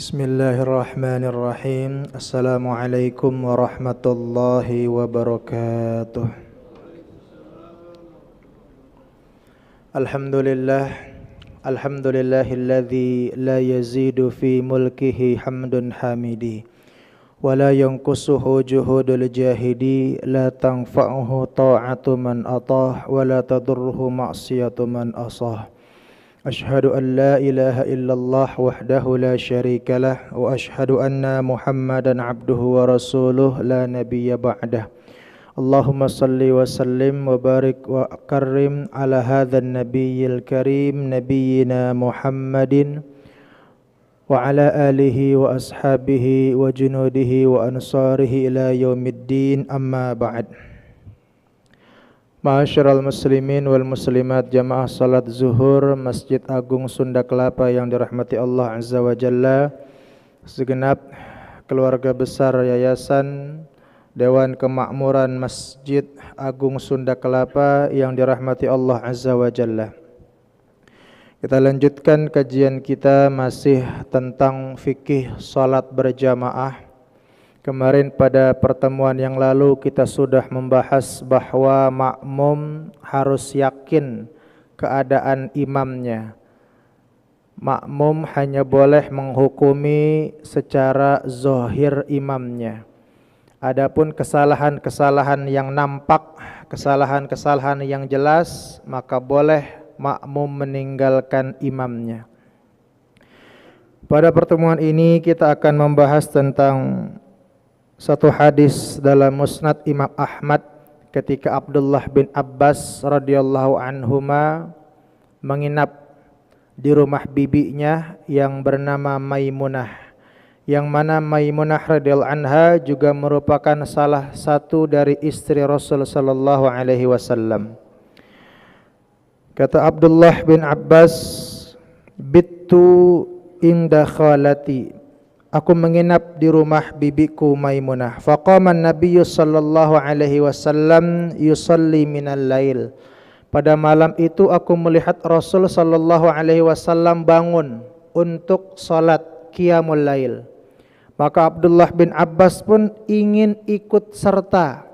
Bismillahirrahmanirrahim. Assalamualaikum warahmatullahi wabarakatuh. Alhamdulillahilladzi la yazidu fi mulkihi hamdun hamidi wa la yanqusuhu juhudul jahidi, la tanfa'uhu ta'atu man atah wa la tadurruhu ma'siyatu man asah. Ashhadu an la ilaha illallah wahdahu la syarika lah wa ashhadu anna Muhammadan abduhu wa rasuluh la nabiyya ba'dah. Allahumma salli wa sallim wa barik wa karrim ala hadzal nabiyyil karim nabiyyina Muhammadin wa ala alihi wa ashabihi wa junudihi wa ansarihi ila yaumiddin, amma ba'd. Ma'asyiral muslimin wal muslimat, jamaah salat zuhur Masjid Agung Sunda Kelapa yang dirahmati Allah Azza wa Jalla, segenap keluarga besar Yayasan Dewan Kemakmuran Masjid Agung Sunda Kelapa yang dirahmati Allah Azza wa Jalla. Kita lanjutkan kajian kita masih tentang fikih salat berjamaah. Kemarin pada pertemuan yang lalu kita sudah membahas bahwa makmum harus yakin keadaan imamnya. Makmum hanya boleh menghukumi secara zahir imamnya. Adapun kesalahan-kesalahan yang nampak, kesalahan-kesalahan yang jelas, maka boleh makmum meninggalkan imamnya. Pada pertemuan ini kita akan membahas tentang satu hadis dalam Musnad Imam Ahmad ketika Abdullah bin Abbas radhiyallahu anhuma menginap di rumah bibinya yang bernama Maimunah, yang mana Maimunah radhiyallahu anha juga merupakan salah satu dari istri Rasul sallallahu alaihi wasallam. Kata Abdullah bin Abbas, "Bittu inda khalati." Aku menginap di rumah bibiku Maimunah. Faqama an-nabiyyu sallallahu alaihi wasallam yusalli minal lail. Pada malam itu aku melihat Rasul sallallahu alaihi wasallam bangun untuk salat qiyamul lail. Maka Abdullah bin Abbas pun ingin ikut serta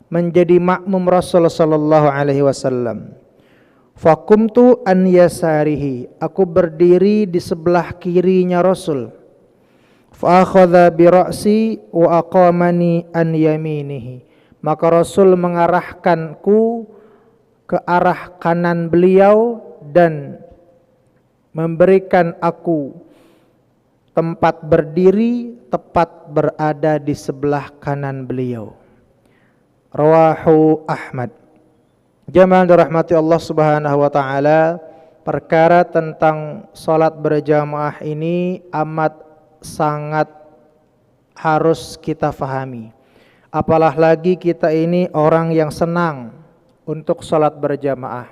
menjadi makmum Rasul sallallahu alaihi wasallam. Faqumtu an yasarihi. Aku berdiri di sebelah kirinya Rasul. Fa akhadha bi ra'si wa aqamani an yaminihi. Maka Rasul mengarahkanku ke arah kanan beliau dan memberikan aku tempat berdiri tepat berada di sebelah kanan beliau. Rawahu Ahmad. Jamaah dirahmati Allah Subhanahu wa taala, perkara tentang salat berjamaah ini amat sangat harus kita fahami. Apalah lagi kita ini orang yang senang untuk salat berjamaah.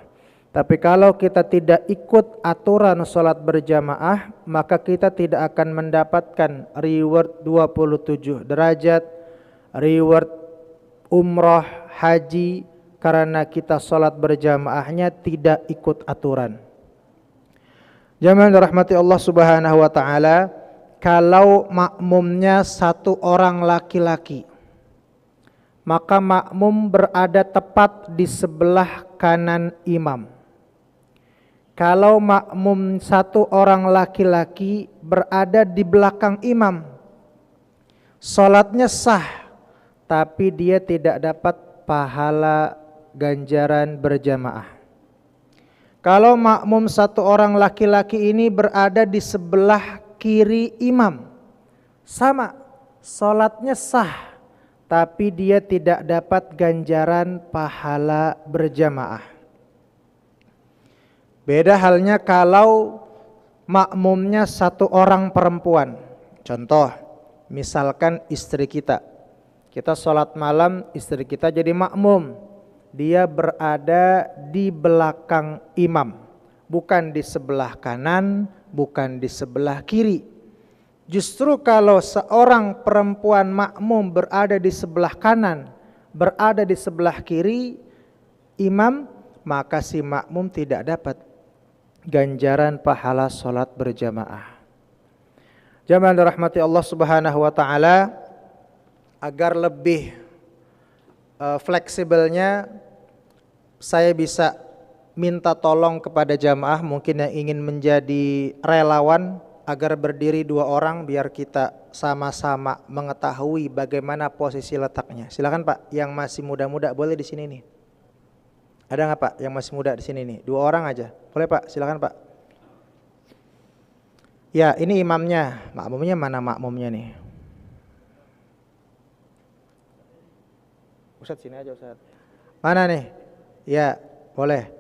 Tapi kalau kita tidak ikut aturan salat berjamaah, maka kita tidak akan mendapatkan reward 27 derajat, reward umrah, haji, karena kita salat berjamaahnya tidak ikut aturan. Jamaah dirahmati Allah Subhanahu wa taala, kalau makmumnya satu orang laki-laki, maka makmum berada tepat di sebelah kanan imam. Kalau makmum satu orang laki-laki berada di belakang imam, salatnya sah, tapi dia tidak dapat pahala ganjaran berjamaah. Kalau makmum satu orang laki-laki ini berada di sebelah kiri imam, sama, salatnya sah, tapi dia tidak dapat ganjaran pahala berjamaah. Beda halnya kalau makmumnya satu orang perempuan. Contoh, misalkan istri kita salat malam, istri kita jadi makmum, dia berada di belakang imam, bukan di sebelah kanan, bukan di sebelah kiri. Justru kalau seorang perempuan makmum berada di sebelah kanan, berada di sebelah kiri imam, maka si makmum tidak dapat ganjaran pahala salat berjamaah. Jamaah dirahmati Allah Subhanahu wa taala, agar lebih fleksibelnya saya bisa minta tolong kepada jamaah mungkin yang ingin menjadi relawan agar berdiri 2 orang biar kita sama-sama mengetahui bagaimana posisi letaknya. Silakan Pak, yang masih muda-muda boleh di sini nih. Ada nggak Pak yang masih muda di sini nih? 2 orang aja. Boleh Pak, silakan Pak. Ya, ini imamnya. Makmumnya mana makmumnya nih? Ustadz sini aja Ustadz. Mana nih? Ya, boleh.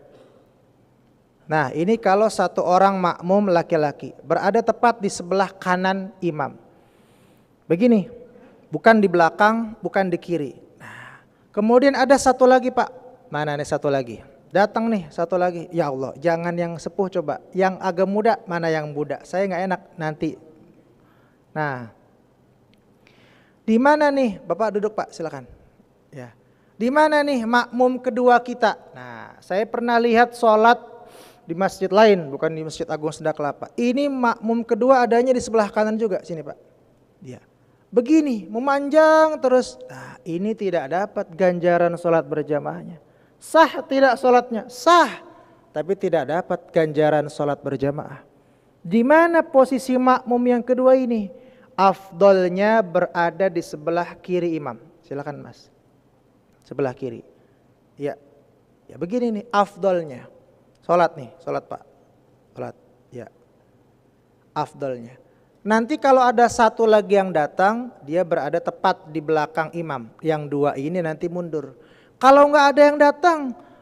Nah, ini kalau 1 orang makmum laki-laki berada tepat di sebelah kanan imam. Begini, bukan di belakang, bukan di kiri. Nah, kemudian ada 1 lagi Pak. Mana nih 1 lagi? Datang nih 1 lagi. Ya Allah, jangan yang sepuh coba. Yang agak muda, mana yang muda? Saya nggak enak nanti. Nah, di mana nih? Bapak duduk Pak, silakan. Ya. Di mana nih makmum kedua kita? Nah, saya pernah lihat sholat di masjid lain, bukan di Masjid Agung Sunda Kelapa. Ini makmum kedua adanya di sebelah kanan juga, sini Pak. Dia begini, memanjang terus. Nah, ini tidak dapat ganjaran sholat berjamaahnya. Sah tidak sholatnya? Sah, tapi tidak dapat ganjaran sholat berjamaah. Di mana posisi makmum yang kedua ini? Afdolnya berada di sebelah kiri imam. Silakan Mas. Sebelah kiri. Ya, ya begini nih afdolnya. Sholat nih, sholat Pak. Sholat, ya. Afdolnya. Nanti kalau ada 1 lagi yang datang, dia berada tepat di belakang imam. Yang 2 ini nanti mundur. Kalau nggak ada yang datang,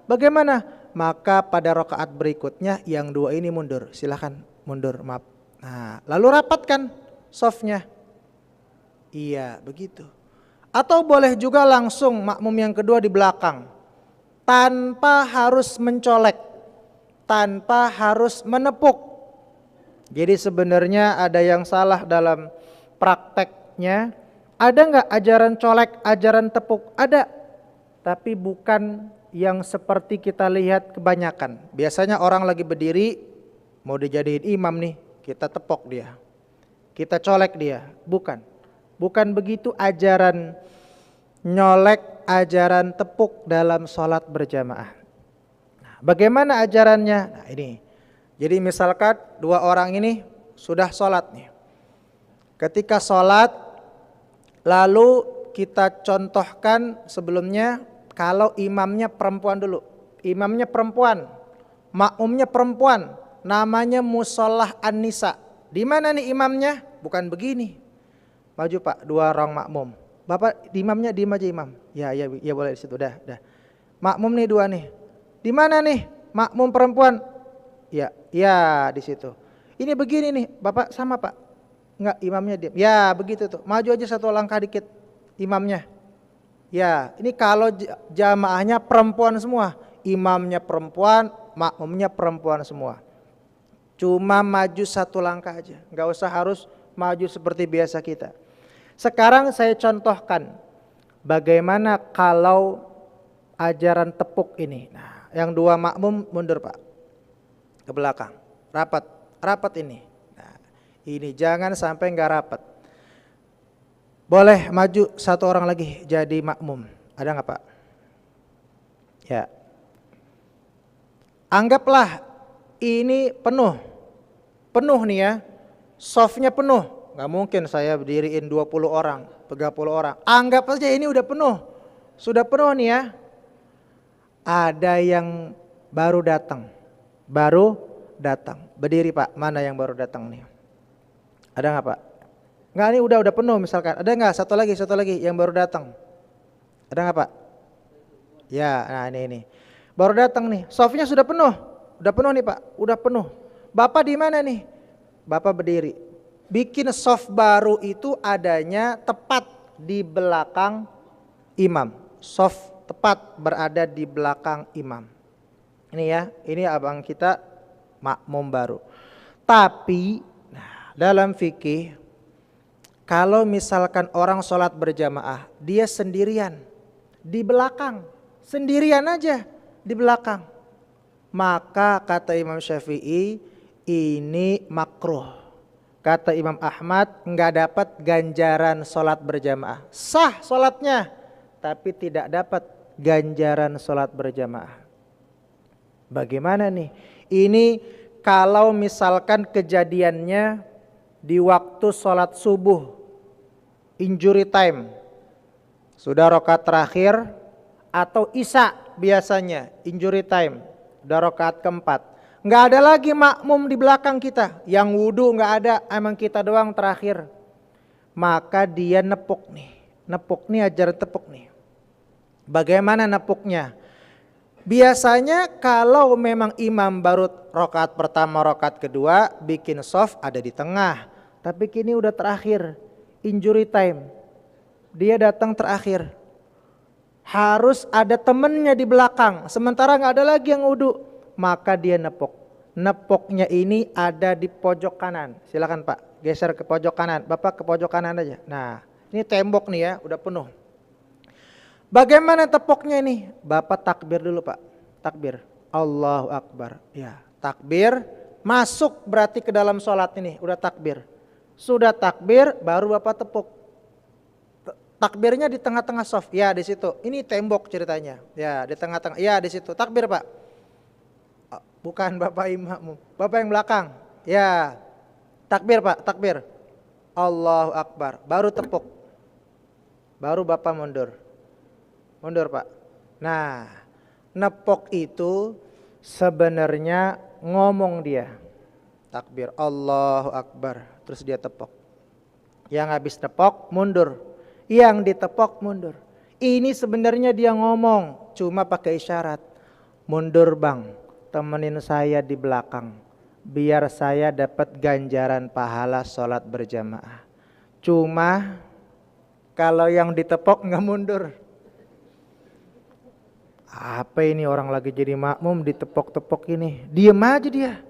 bagaimana? Maka pada rakaat berikutnya yang 2 ini mundur. Silahkan mundur, maaf. Nah, lalu rapatkan softnya. Iya, begitu. Atau boleh juga langsung makmum yang kedua di belakang, tanpa harus mencolek, tanpa harus menepuk. Jadi sebenarnya ada yang salah dalam prakteknya. Ada nggak ajaran colek, ajaran tepuk? Ada. Tapi bukan yang seperti kita lihat kebanyakan. Biasanya orang lagi berdiri mau dijadiin imam nih, kita tepok dia, kita colek dia. Bukan begitu ajaran nyolek, ajaran tepuk dalam sholat berjamaah. Nah, bagaimana ajarannya? Nah ini, jadi misalkan 2 orang ini sudah sholat nih. Ketika sholat, lalu kita contohkan sebelumnya, kalau imamnya perempuan dulu, imamnya perempuan, makmumnya perempuan, namanya Musholah An-Nisa. Di mana nih imamnya? Bukan begini. Maju Pak, 2 orang makmum. Bapak imamnya diem aja imam. Ya boleh di situ, dah. Makmum nih 2 nih. Di mana nih makmum perempuan? Ya di situ. Ini begini nih, Bapak sama Pak. Enggak, imamnya diam. Ya begitu tuh. Maju aja 1 langkah dikit imamnya. Ya, ini kalau jamaahnya perempuan semua, imamnya perempuan, makmumnya perempuan semua. Cuma maju 1 langkah aja, nggak usah harus maju seperti biasa kita. Sekarang saya contohkan bagaimana kalau ajaran tepuk ini. Nah, yang 2 makmum mundur Pak, ke belakang, rapat ini. Nah, ini jangan sampai nggak rapat. Boleh maju 1 orang lagi jadi makmum. Ada nggak Pak? Ya. Anggaplah ini penuh nih ya. Softnya penuh. Nggak mungkin saya berdiriin 20 orang, 30 orang. Anggap aja ini udah penuh. Sudah penuh nih ya. Ada yang baru datang. Berdiri Pak, mana yang baru datang nih? Ada nggak Pak? Nggak, ini udah penuh misalkan. Ada nggak satu lagi yang baru datang? Ada nggak Pak? Ya, nah ini baru datang nih. Softnya sudah penuh nih Pak, udah penuh. Bapak di mana nih? Bapak berdiri. Bikin soft baru itu adanya tepat di belakang imam. Soft tepat berada di belakang imam. Ini ya, ini abang kita makmum baru. Tapi dalam fikih, kalau misalkan orang sholat berjamaah, dia sendirian di belakang, sendirian aja di belakang, maka kata Imam Syafi'i ini makruh. Kata Imam Ahmad, nggak dapat ganjaran sholat berjamaah. Sah sholatnya, tapi tidak dapat ganjaran sholat berjamaah. Bagaimana nih? Ini kalau misalkan kejadiannya di waktu sholat subuh, injury time, sudah rakaat terakhir, atau isya biasanya injury time, udah rakaat keempat. Nggak ada lagi makmum di belakang kita, yang wudu nggak ada, emang kita doang terakhir. Maka dia nepuk nih ajaran tepuk nih. Bagaimana nepuknya? Biasanya kalau memang imam baru rakaat pertama, rakaat kedua, bikin soft ada di tengah. Tapi kini udah terakhir, injury time, dia datang terakhir. Harus ada temennya di belakang, sementara nggak ada lagi yang wudu. Maka dia nepuk. Nepuknya ini ada di pojok kanan. Silakan Pak, geser ke pojok kanan. Bapak ke pojok kanan aja. Nah, ini tembok nih ya, udah penuh. Bagaimana tepuknya ini? Bapak takbir dulu Pak. Takbir. Allahu Akbar. Ya, takbir. Masuk berarti ke dalam sholat ini. Udah takbir. Sudah takbir, baru Bapak tepuk. Takbirnya di tengah-tengah soft. Ya, di situ. Ini tembok ceritanya. Ya, di tengah-tengah. Ya, di situ. Takbir Pak. Bukan Bapak imam, Bapak yang belakang. Ya, takbir Pak, takbir. Allahu Akbar, baru tepuk. Baru Bapak mundur. Mundur Pak. Nah, nepok itu sebenarnya ngomong dia. Takbir, Allahu Akbar, terus dia tepok. Yang habis tepok mundur, yang ditepok mundur. Ini sebenarnya dia ngomong, cuma pakai isyarat. Mundur Bang, temenin saya di belakang, biar saya dapat ganjaran pahala sholat berjamaah. Cuma kalau yang ditepok nggak mundur. Apa ini orang lagi jadi makmum ditepok-tepok ini, diem aja dia,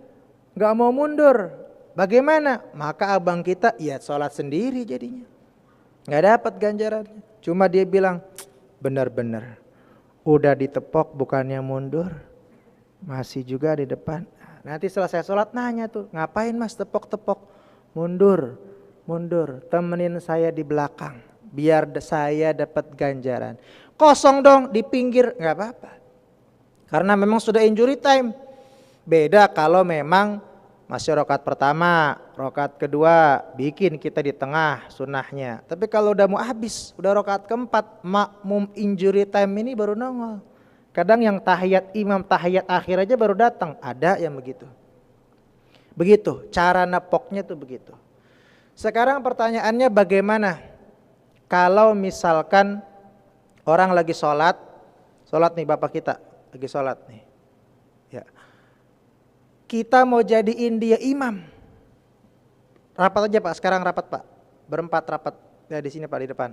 nggak mau mundur. Bagaimana? Maka abang kita ya sholat sendiri jadinya, nggak dapat ganjarannya. Cuma dia bilang, benar-benar udah ditepok bukannya mundur. Masih juga di depan. Nanti selesai sholat nanya tuh, ngapain Mas tepok-tepok? Mundur, mundur, temenin saya di belakang, biar saya dapat ganjaran. Kosong dong di pinggir, nggak apa-apa. Karena memang sudah injury time. Beda kalau memang masih rakaat pertama, rakaat kedua, bikin kita di tengah sunnahnya. Tapi kalau udah mau habis, udah rakaat keempat, makmum injury time ini baru nongol. Kadang yang tahiyat imam, tahiyat akhir aja baru datang. Ada yang begitu. Begitu, cara nepoknya tuh begitu. Sekarang pertanyaannya bagaimana? Kalau misalkan orang lagi sholat nih bapak kita, lagi sholat nih. Ya. Kita mau jadiin dia imam. Rapat aja Pak, sekarang rapat Pak. Berempat rapat, ya di sini Pak di depan.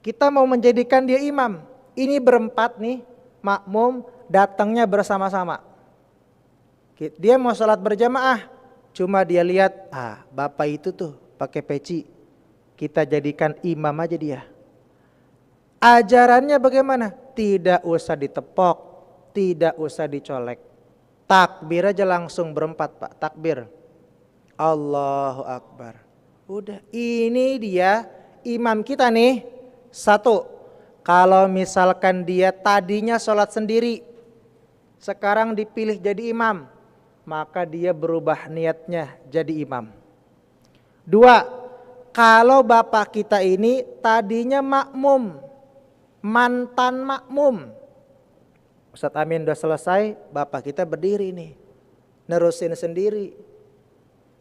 Kita mau menjadikan dia imam. Ini berempat nih, makmum datangnya bersama-sama. Dia mau sholat berjamaah, cuma dia lihat, bapak itu tuh pakai peci, kita jadikan imam aja dia. Ajarannya bagaimana? Tidak usah ditepok, tidak usah dicolek. Takbir aja langsung berempat Pak, takbir. Allahu Akbar. Udah, ini dia imam kita nih. Satu. Kalau misalkan dia tadinya sholat sendiri, sekarang dipilih jadi imam, maka dia berubah niatnya jadi imam. Dua, kalau bapak kita ini tadinya makmum, mantan makmum. Ustadz Amin udah selesai, bapak kita berdiri nih, nerusin sendiri.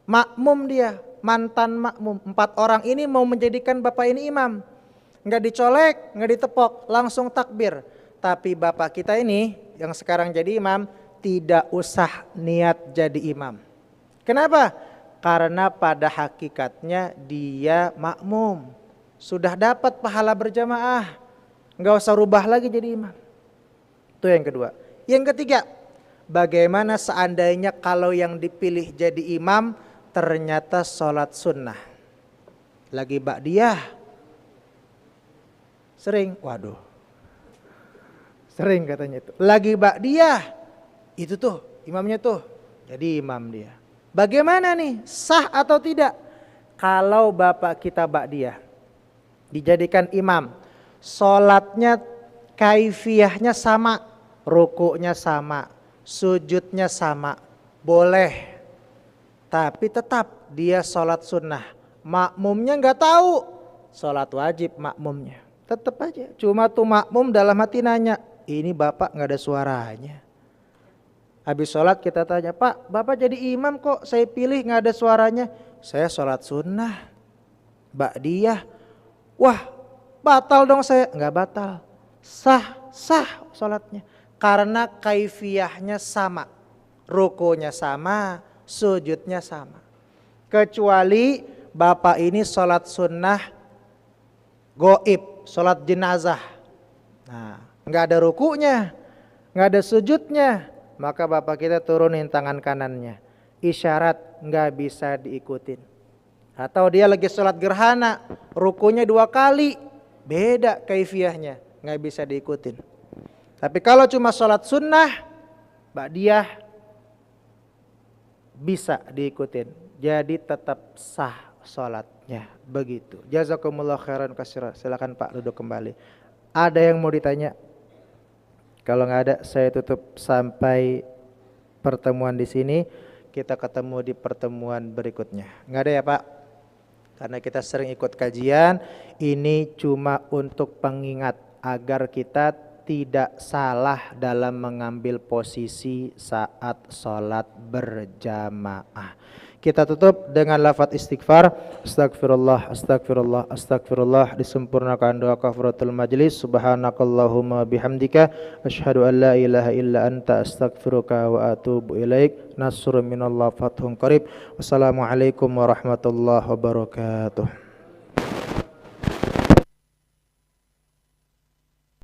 Makmum dia, mantan makmum. 4 orang ini mau menjadikan bapak ini imam. Nggak dicolek, nggak ditepok, langsung takbir. Tapi bapak kita ini yang sekarang jadi imam tidak usah niat jadi imam. Kenapa? Karena pada hakikatnya dia makmum, sudah dapat pahala berjamaah, nggak usah rubah lagi jadi imam. Itu yang kedua. Yang ketiga, bagaimana seandainya kalau yang dipilih jadi imam ternyata sholat sunnah, lagi ba'diyah. Sering, waduh, sering katanya itu. Lagi ba'diyah, itu tuh imamnya tuh, jadi imam dia. Bagaimana nih? Sah atau tidak? Kalau bapak kita ba'diyah dijadikan imam, sholatnya kaifiyahnya sama, rukuknya sama, sujudnya sama, boleh. Tapi tetap dia sholat sunnah. Makmumnya nggak tahu, sholat wajib makmumnya. Tetap aja. Cuma tuh makmum dalam hati nanya, ini bapak nggak ada suaranya. Habis sholat kita tanya, Pak, bapak jadi imam kok saya pilih nggak ada suaranya. Saya sholat sunnah, ba'diyah. Wah, batal dong saya. Nggak batal, sah sholatnya. Karena kaifiyahnya sama, rukunya sama, sujudnya sama. Kecuali bapak ini sholat sunnah goib, sholat jenazah. Nah, nggak ada rukunya, nggak ada sujudnya, maka bapak kita turunin tangan kanannya, isyarat nggak bisa diikutin. Atau dia lagi sholat gerhana, rukunya 2 kali, beda kaifiyahnya, nggak bisa diikutin. Tapi kalau cuma sholat sunnah, ba'diyah, bisa diikutin. Jadi tetap sah sholatnya. Begitu. Jazakumullah khairan katsira. Silakan Pak duduk kembali. Ada yang mau ditanya? Kalau nggak ada, saya tutup sampai pertemuan di sini. Kita ketemu di pertemuan berikutnya. Nggak ada ya Pak? Karena kita sering ikut kajian. Ini cuma untuk pengingat agar kita tidak salah dalam mengambil posisi saat sholat berjamaah. Kita tutup dengan lafaz istighfar. Astagfirullah, astagfirullah, astagfirullah. Disempurnakan doa kafaratul majlis. Subhanakallahumma bihamdika asyhadu an la ilaha illa anta astaghfiruka wa atubu ilaik. Nasrun minallah fathun qarib. Wassalamualaikum warahmatullahi wabarakatuh.